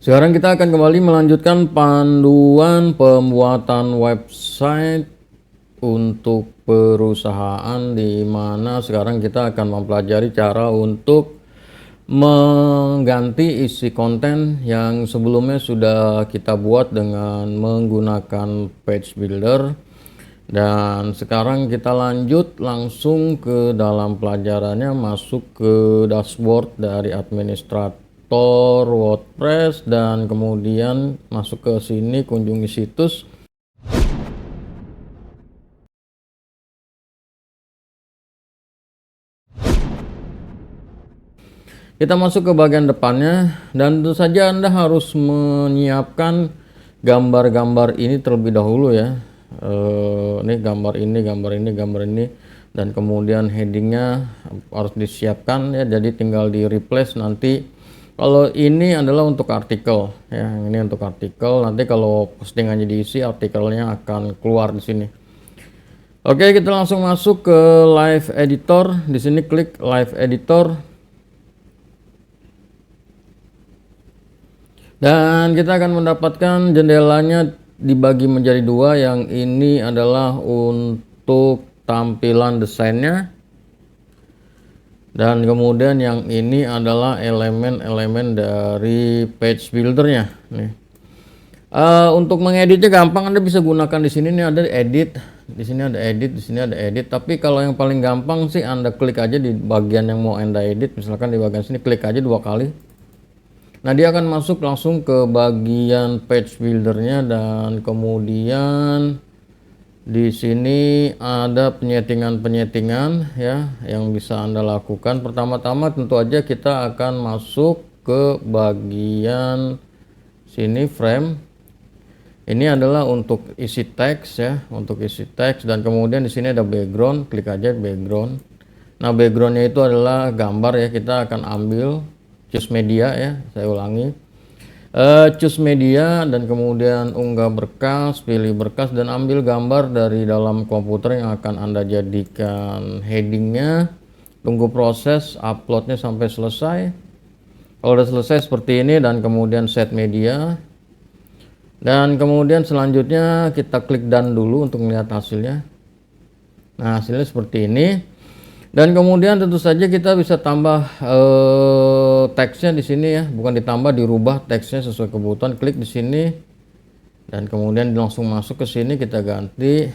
Sekarang kita akan kembali melanjutkan panduan pembuatan website untuk perusahaan, di mana sekarang kita akan mempelajari cara untuk mengganti isi konten yang sebelumnya sudah kita buat dengan menggunakan page builder. Dan sekarang kita lanjut langsung ke dalam pelajarannya, masuk ke dashboard dari administrator WordPress dan kemudian masuk ke sini kunjungi situs. Kita masuk ke bagian depannya dan tentu saja Anda harus menyiapkan gambar-gambar ini terlebih dahulu ya. Ini gambar ini, gambar ini, gambar ini, dan kemudian headingnya harus disiapkan ya. Jadi tinggal di replace nanti. Kalau ini adalah untuk artikel ya, ini untuk artikel. Nanti kalau postingannya diisi, artikelnya akan keluar di sini. Oke, kita langsung masuk ke live editor. Di sini klik live editor. Dan kita akan mendapatkan jendelanya dibagi menjadi dua. Yang ini adalah untuk tampilan desainnya, dan kemudian yang ini adalah elemen-elemen dari page buildernya nih. Untuk mengeditnya gampang, Anda bisa gunakan di sini nih, ada edit, di sini ada edit, di sini ada edit. Tapi kalau yang paling gampang sih Anda klik aja di bagian yang mau Anda edit, misalkan di bagian sini klik aja 2 kali. Nah, dia akan masuk langsung ke bagian page buildernya, dan kemudian di sini ada penyetingan-penyetingan ya yang bisa Anda lakukan. Pertama-tama tentu aja kita akan masuk ke bagian sini frame. Ini adalah untuk isi teks ya, untuk isi teks, dan kemudian di sini ada background, klik aja background. Nah, backgroundnya itu adalah gambar ya, kita akan ambil choose media ya, saya ulangi, choose media, dan kemudian unggah berkas, pilih berkas, dan ambil gambar dari dalam komputer yang akan Anda jadikan headingnya. Tunggu proses uploadnya sampai selesai. Kalau udah selesai seperti ini, dan kemudian set media, dan kemudian selanjutnya kita klik done dulu untuk melihat hasilnya. Nah, hasilnya seperti ini. Dan kemudian tentu saja kita bisa tambah teksnya di sini ya, bukan ditambah, dirubah teksnya sesuai kebutuhan. Klik di sini dan kemudian langsung masuk ke sini, kita ganti.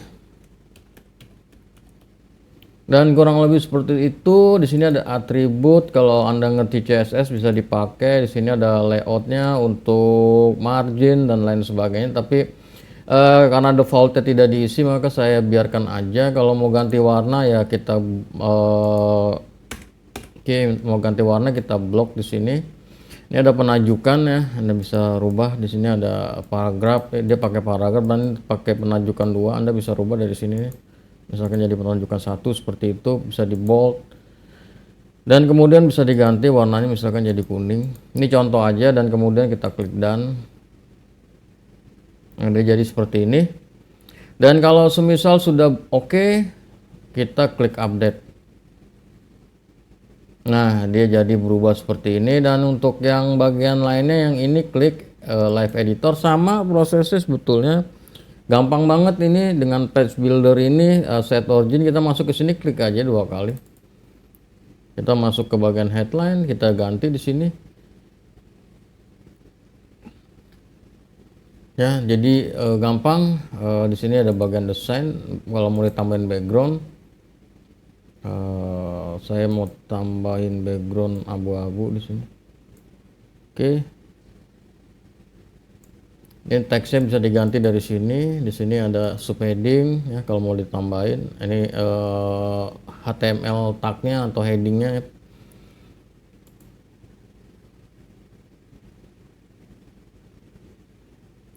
Dan kurang lebih seperti itu. Di sini ada atribut, kalau Anda ngerti CSS bisa dipakai. Di sini ada layoutnya untuk margin dan lain sebagainya. Tapi karena defaultnya tidak diisi, maka saya biarkan aja. Kalau mau ganti warna ya kita oke, mau ganti warna kita blok di sini. Ini ada penajukan ya, Anda bisa rubah. Di sini ada paragraf, dia pakai paragraf dan pakai penajukan 2. Anda bisa rubah dari sini. Misalkan jadi penajukan 1 seperti itu, bisa di bold. Dan kemudian bisa diganti warnanya, misalkan jadi kuning. Ini contoh aja, dan kemudian kita klik done. Nah, dia jadi seperti ini. Dan kalau semisal sudah oke, kita klik update. Nah, dia jadi berubah seperti ini. Dan untuk yang bagian lainnya, yang ini klik live editor, sama prosesnya sebetulnya. Gampang banget ini dengan page builder ini. Set origin, kita masuk ke sini, klik aja 2 kali. Kita masuk ke bagian headline, kita ganti di sini. Ya, jadi gampang. Di sini ada bagian desain. Kalau mau ditambahin background, saya mau tambahin background abu-abu di sini. Oke. Ini teksnya bisa diganti dari sini. Di sini ada subheading ya, kalau mau ditambahin. Ini HTML tagnya atau headingnya ya.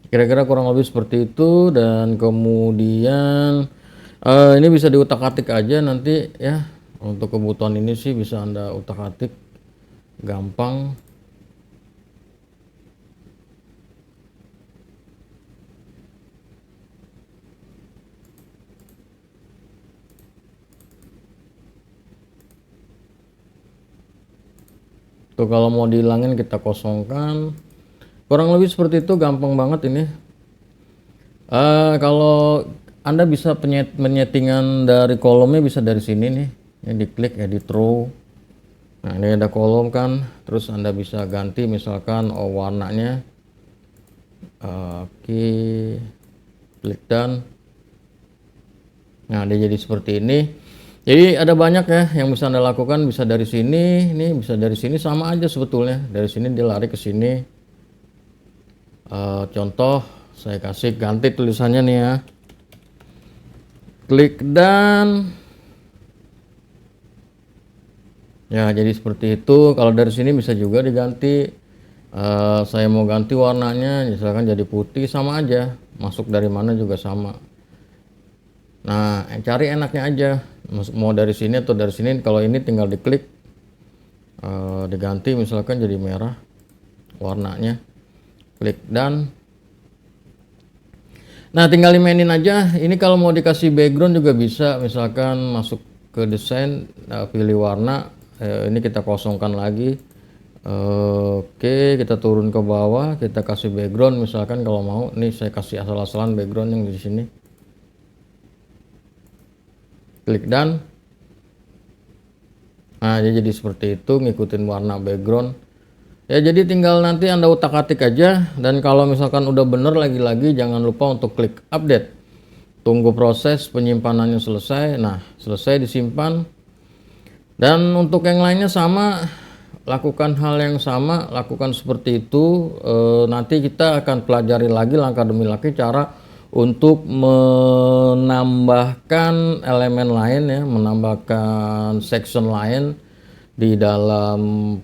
Kira-kira kurang lebih seperti itu. Dan kemudian ini bisa diutak-atik aja nanti ya. Untuk kebutuhan ini sih bisa Anda utak-atik, gampang. Tuh, kalau mau dihilangin kita kosongkan. Kurang lebih seperti itu, gampang banget ini. Kalau Anda bisa menyetingan dari kolomnya bisa dari sini nih. Ini diklik edit row. Nah, ini ada kolom kan. Terus Anda bisa ganti misalkan warnanya. Oke. Klik done. Nah, dia jadi seperti ini. Jadi ada banyak ya yang bisa Anda lakukan, bisa dari sini, ini bisa dari sini, sama aja sebetulnya. Dari sini dia lari ke sini. Contoh, saya kasih ganti tulisannya nih ya. Klik dan ya jadi seperti itu. Kalau dari sini bisa juga diganti. Saya mau ganti warnanya, misalkan jadi putih, sama aja. Masuk dari mana juga sama. Nah, cari enaknya aja. Mau dari sini atau dari sini. Kalau ini tinggal diklik, diganti misalkan jadi merah warnanya. Klik dan nah, tinggal dimainin aja. Ini kalau mau dikasih background juga bisa, misalkan masuk ke desain, pilih warna, ini kita kosongkan lagi. Oke, kita turun ke bawah, kita kasih background misalkan kalau mau. Nih saya kasih asal-asalan background yang di sini. Klik dan nah, dia jadi seperti itu, ngikutin warna background. Ya, jadi tinggal nanti Anda utak-atik aja, dan kalau misalkan udah bener lagi-lagi jangan lupa untuk klik update. Tunggu proses penyimpanannya selesai. Nah, selesai disimpan. Dan untuk yang lainnya sama, lakukan hal yang sama, lakukan seperti itu. Nanti kita akan pelajari lagi langkah demi langkah cara untuk menambahkan elemen lain ya, menambahkan section lain di dalam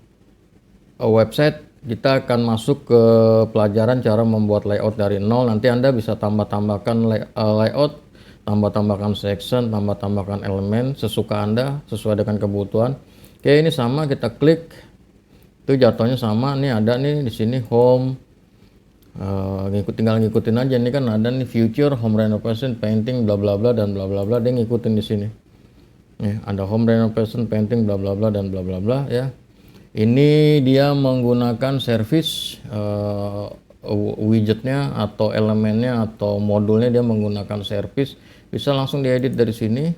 website. Kita akan masuk ke pelajaran cara membuat layout dari nol. Nanti Anda bisa tambah-tambahkan layout, tambah-tambahkan section, tambah-tambahkan elemen sesuka Anda sesuai dengan kebutuhan. Oke, ini sama, kita klik itu jatuhnya sama. Nih ada nih di sini home, tinggal ngikutin aja. Ini kan ada nih future, home renovation, painting, bla bla bla dan bla bla bla. Dia ngikutin di sini. Nih ada home renovation, painting, bla bla bla dan bla bla bla ya. Ini dia menggunakan service, widgetnya atau elemennya atau modulnya dia menggunakan service. Bisa langsung diedit dari sini.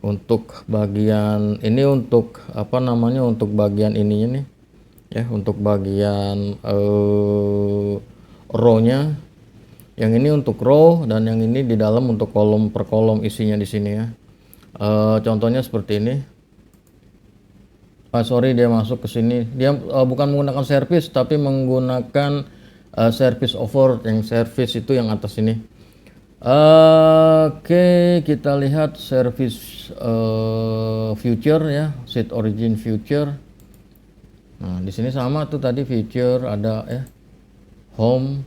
Untuk bagian ini, untuk apa namanya, untuk bagian ininya nih ya, untuk bagian row-nya. Yang ini untuk row dan yang ini di dalam untuk kolom per kolom isinya di sini ya. Contohnya seperti ini. Sorry, dia masuk ke sini. Dia bukan menggunakan service tapi menggunakan service over. Yang service itu yang atas ini. Oke, kita lihat service future ya, set origin future. Nah, di sini sama tuh tadi future ada ya. Home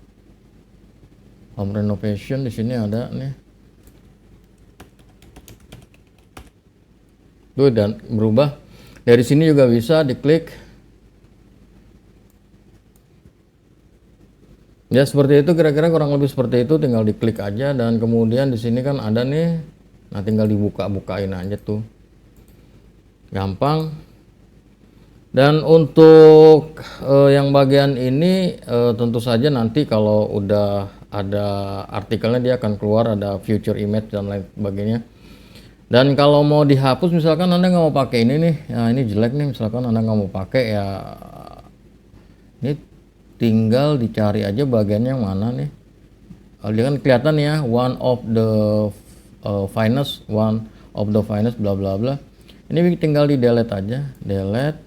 renovation di sini ada nih. Tuh, dan berubah. Dari sini juga bisa diklik. Ya seperti itu, kira-kira kurang lebih seperti itu. Tinggal diklik aja dan kemudian di sini kan ada nih. Nah, tinggal dibuka-bukain aja tuh. Gampang. Dan untuk yang bagian ini tentu saja nanti kalau udah ada artikelnya dia akan keluar, ada future image dan lain sebagainya. Dan kalau mau dihapus, misalkan Anda nggak mau pakai ini nih, ya ini jelek nih, misalkan Anda nggak mau pakai ya, ini tinggal dicari aja bagian yang mana nih. Dia kan kelihatan ya, one of the finest bla bla bla. Ini tinggal di delete aja, delete.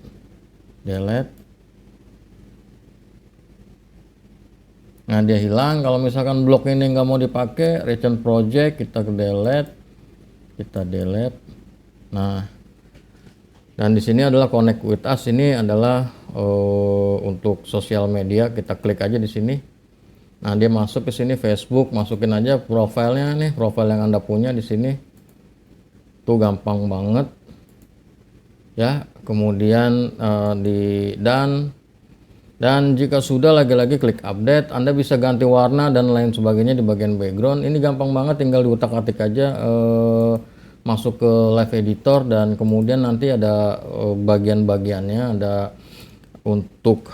Nah, dia hilang. Kalau misalkan blok ini nggak mau dipakai, recent project kita delete. Nah, dan di sini adalah connect with us. Ini adalah untuk sosial media. Kita klik aja di sini. Nah, dia masuk ke sini Facebook. Masukin aja profilnya nih, profil yang Anda punya di sini. Tuh gampang banget. Ya, kemudian dan jika sudah lagi-lagi klik update. Anda bisa ganti warna dan lain sebagainya di bagian background. Ini gampang banget, tinggal diutak-atik aja, masuk ke live editor dan kemudian nanti ada bagian-bagiannya, ada untuk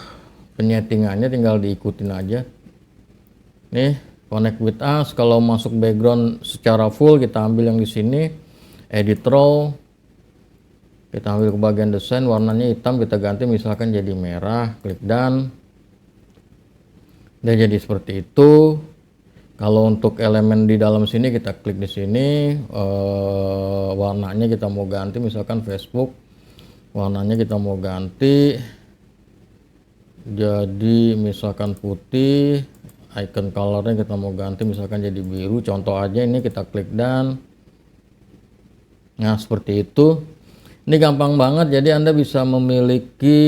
Penyetingannya tinggal diikutin aja. Nih, connect with us. Kalau masuk background secara full kita ambil yang di sini, edit row. Kita ambil ke bagian desain, warnanya hitam, kita ganti misalkan jadi merah, klik done. Dan jadi seperti itu. Kalau untuk elemen di dalam sini kita klik di sini, warnanya kita mau ganti misalkan Facebook. Warnanya kita mau ganti jadi misalkan putih, icon colornya kita mau ganti misalkan jadi biru, contoh aja ini, kita klik done. Nah seperti itu, ini gampang banget. Jadi Anda bisa memiliki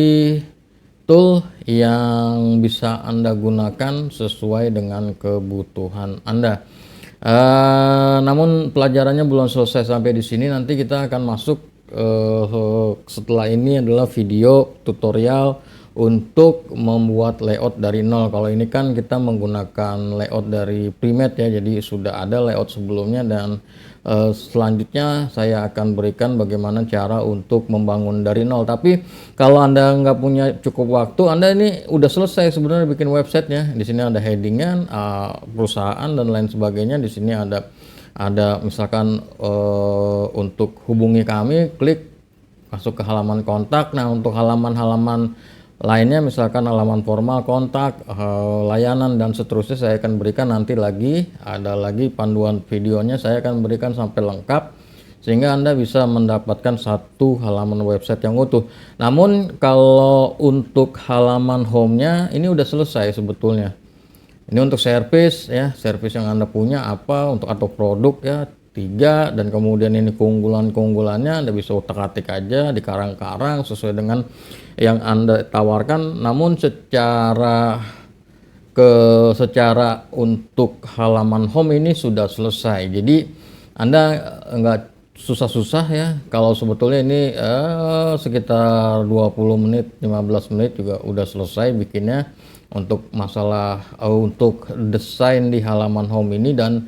tool yang bisa Anda gunakan sesuai dengan kebutuhan Anda. Namun pelajarannya belum selesai sampai di sini, nanti kita akan masuk setelah ini adalah video tutorial untuk membuat layout dari nol. Kalau ini kan kita menggunakan layout dari Premade ya, jadi sudah ada layout sebelumnya, dan selanjutnya saya akan berikan bagaimana cara untuk membangun dari nol. Tapi kalau Anda nggak punya cukup waktu, Anda ini udah selesai sebenarnya bikin websitenya. Di sini ada headingan, perusahaan dan lain sebagainya. Di sini ada misalkan untuk hubungi kami, klik masuk ke halaman kontak. Nah untuk halaman-halaman lainnya misalkan halaman formal, kontak, layanan dan seterusnya saya akan berikan nanti lagi, ada lagi panduan videonya saya akan berikan sampai lengkap sehingga Anda bisa mendapatkan satu halaman website yang utuh. Namun kalau untuk halaman home-nya ini udah selesai sebetulnya. Ini untuk service ya, service yang Anda punya apa untuk atau produk ya, 3, dan kemudian ini keunggulannya Anda bisa utak-atik aja di karang-karang sesuai dengan yang Anda tawarkan. Namun secara untuk halaman home ini sudah selesai. Jadi Anda enggak susah-susah ya. Kalau sebetulnya ini sekitar 20 menit, 15 menit juga udah selesai bikinnya untuk masalah untuk desain di halaman home ini. Dan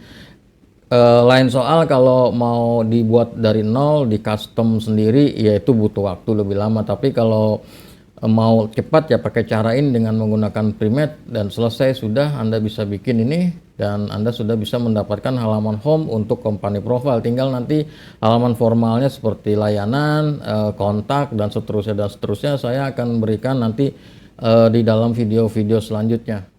lain soal kalau mau dibuat dari nol, di custom sendiri, yaitu butuh waktu lebih lama. Tapi kalau mau cepat ya pakai cara ini dengan menggunakan Premade, dan selesai sudah Anda bisa bikin ini, dan Anda sudah bisa mendapatkan halaman home untuk company profile. Tinggal nanti halaman formalnya seperti layanan, kontak dan seterusnya saya akan berikan nanti di dalam video-video selanjutnya.